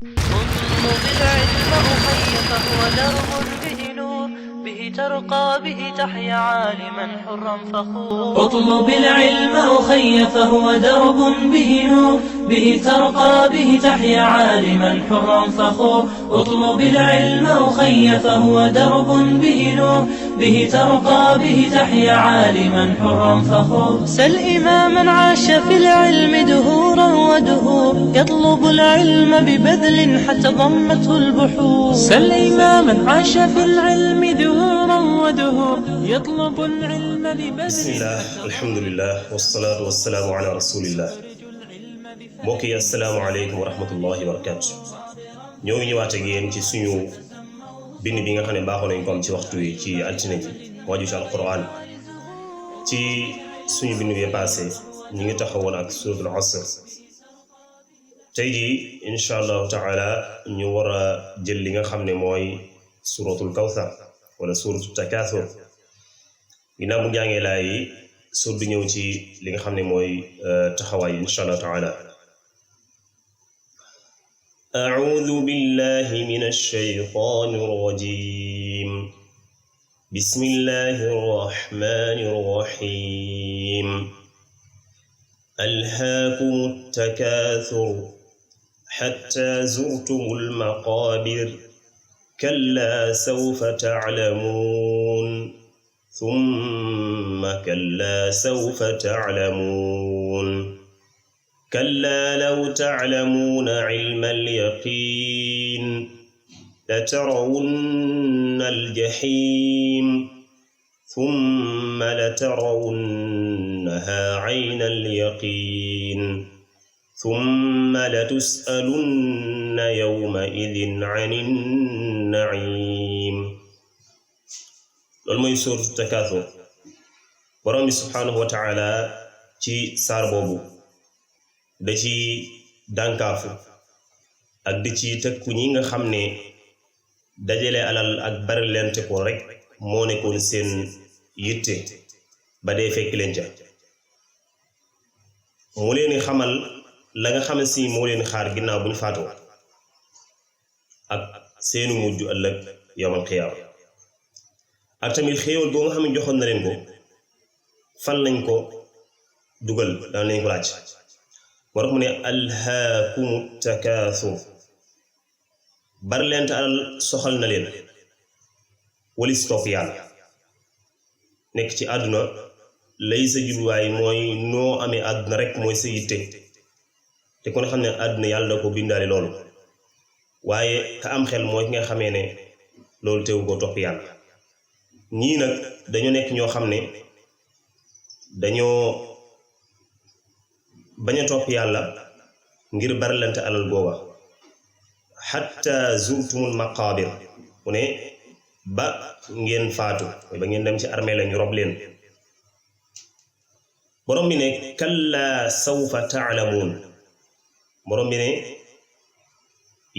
اطلب العلم أخي فهو درب به نور به ترقى به تحيا عالما حرا فخور. اطلب العلم أخي فهو درب به نور به ترقى به تحيا عالما حرا فخور. اطلب العلم أخي فهو درب به نور به ترقى به تحيا عالما حرا فخور. سل إماما عاش في العلم دهورا ودهور يطلب العلم ببذل حتى ضمته البحور. سل إماما عاش في العلم دهورا ودهور يطلب العلم ببذل. بسم الله الحمد لله والصلاة والسلام على رسول الله. mbokk yi asalaamaaleykum wa rahmatullahi wa barakaatu. ñoo ngi ñëwaat ak yéen ci suñu bind bi nga xam ne baaxoo nañ ko am ci waxtu wi ci altine ji waju ci alquran. ci suñu bind bi passé ñu ngi taxawoon ak suratul asr. tey ji incha allahu taala ñu war a jël li nga xam ne mooy suratul kawthar wala suratul takathur. ginnaaw bu jàngee laay yi sur bi ñëw ci li nga xam ne mooy taxawaay incha allahu taala. أعوذ بالله من الشيطان الرجيم. بسم الله الرحمن الرحيم. ألهاكم التكاثر حتى زرتم المقابر كلا سوف تعلمون ثم كلا سوف تعلمون كلا لو تعلمون علم اليقين لترون الجحيم ثم لترونها عين اليقين ثم لتسألن يومئذ عن النعيم. loolu mooy suuratu Takaathur. borom bi subhaanahu wa taala ci saar boobu da ci dànkaafu ak di ci tëkku ñi nga xam ne dajale alal ak bari lente ko rek moo nekkoon seen yitte ba dee fekk leen ca. mu leen xamal la nga xam si moo leen xaar ginnaaw bu ñu faatoo ak seenu mujj ëllëg yawmal qiyaama. ak tamit xéewal boo nga xam ne joxoon na leen ko fan lañ ko dugal daan lañ ko laaj. moo tax mu ne alhaakumu takaasur. bari leente alal soxal na leen walis topp yàlla. nekk ci àdduna lay sa jubluwaay mooy noo amee àdduna rek mooy sa yitte te kon xam ne àdduna yàlla da ko bindaale loolu. waaye ka am xel mooy ki nga xamee ne loolu teewu ko topp yàlla. ñii nag dañoo nekk ñoo xam ne dañoo bañ a topp yàlla ngir barilante alal googa. xatta zurtumul maqaabir mu ne ba ngeen faatu ba ngeen dem ci armée la ñu rob leen. borom bi ne kalla sawfa taalamuun. borom bi ne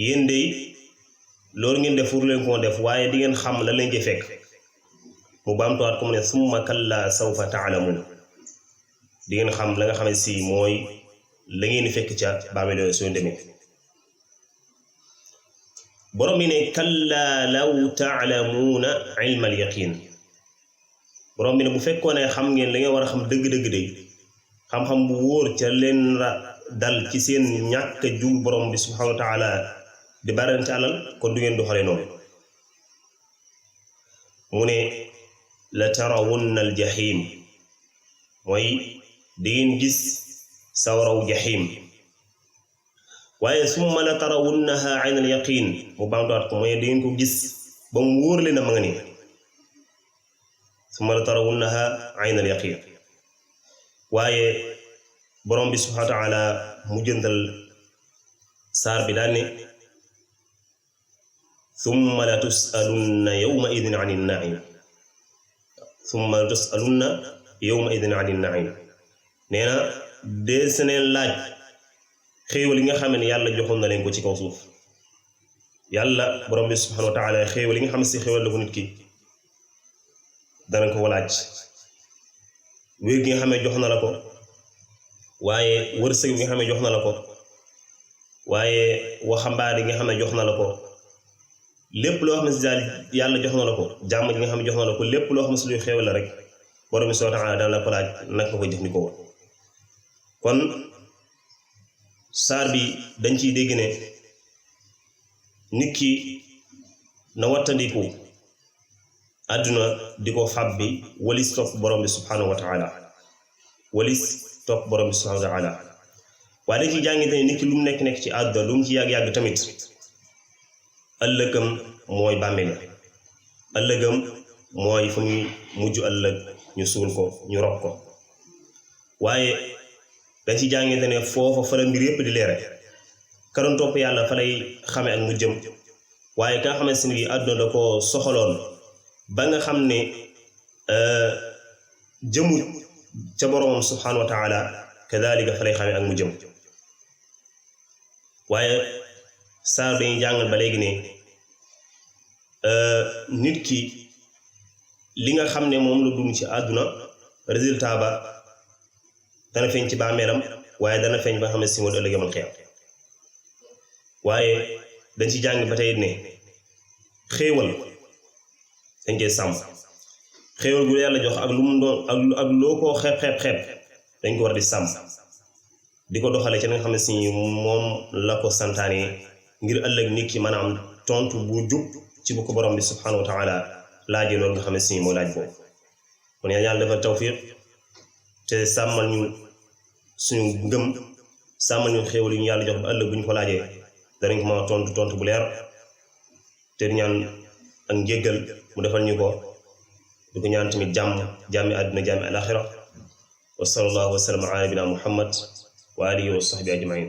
yéen de loolu ngeen def pour leen ko def waaye di ngeen xam la leen ci fekk. mu baamtuwaat ko mu ne summa kalla sawfa taalamuun. di ngeen xam la nga xam ne si mooy la ngeen fekk ca bàmmeel yooyu soo demee. borom bi ne kalla law taalamuuna ilma al yaqin. borom bi ne bu fekkoon ne xam ngeen la ngeen war a xam dëgg-dëgg de xam-xam bu wóor ca leen dal ci seen ñàkk jub borom bi subhanahu wa taala di barante alal kon du ngeen doxale noonu. mu ne la tarawunna al jahim mooy di ngeen gis sawaraw jahim. waaye summa la tarawunnaha ayn al yaqin mu baamtuwaat ko mooy di ngeen ko gis ba mu wóor leen a ma nga ni. summa la tarawunnaha ayn al yaqin. waaye borom bi subhanahu wa taala mu jëndal saar bi daan ne summa la tusalunna yawma idin an naim. summa la tusalunna yawma idin an naim. nee na dee seneen laaj xéewal yi nga xam ne yàlla joxoon na leen ko ci kaw suuf. yàlla borom bi subhanahu wa taala xéewal yi nga xam ne si xéewal la ko nit ki dana ko laaj. wér gi nga xam ne jox na la ko waaye wërsëg bi nga xam ne jox na la ko waaye waxambaane nga xam ne jox na la ko lépp loo xam ne si daal yàlla jox na la ko jàmm ji nga xam ne jox na la ko lépp loo xam ne si luy xéewal la rek borom bi subhaanahu wa taala dana la ko laaj naka nga koy jëfandikoo. kon saar bi dañ ciy dégg ne nit ki na wattandiku àdduna di ko fab bi walis topp borom bi subhaanahu wa taala walis topp borom bi subhaanahu wa taala waaye dañ ciy jàngite ne nit ki lu mu nekk ci àdduna lu mu ci yàgg-yàgg tamit ëllëgam mooy bàmmeel ëllëgam mooy fu muy mujj ëllëg ñu suul ko ñu rob ko waaye dañ ci jàngite ne foofa fa la mbir yépp di leere ka doon topp yàlla fa lay xame ak mu jëm waaye ka nga xamante ne bii àdduna da ko soxaloon ba nga xam ne jëmut ca boromam subhanahu wa taala kadalika fa lay xame ak mu jëm waaye saar dañuy jàngal ba léegi ne nit ki li nga xam ne moom la dund ci àdduna résultat ba dana feeñ ci bàmmeelam waaye dana feeñ ba xam ne si moo ëllëg yamal xiyam waaye dañ ci jàng ba tey ne xéewal dañ koy sàmm xéewal gu yàlla jox ak lu mu doon ak loo koo xeeb dañ ko war di sàmm di ko doxale ci nga xam ne si moom la ko santaane ngir ëllëg nit ki maanaam tontu bu jub ci bu ko borom bi subhanahu wa taala laajee loolu nga xam ne si mooy laaj boobu kon yàlla defal tawfiq te sàmmal ñu suñu ngëm sàmmal ñu xéewal yi ñu yàlla jox ba ëllëg bu ñu ko laajee danañ ko mën a tontu bu leer te ñaan ak njéggal mu defal ñu ko di ko ñaan tamit jàmmi àdduna jàmmi alaxira wa sallallahu wa sallam ala nabina muhammad wa alihi wa sahbi ajmain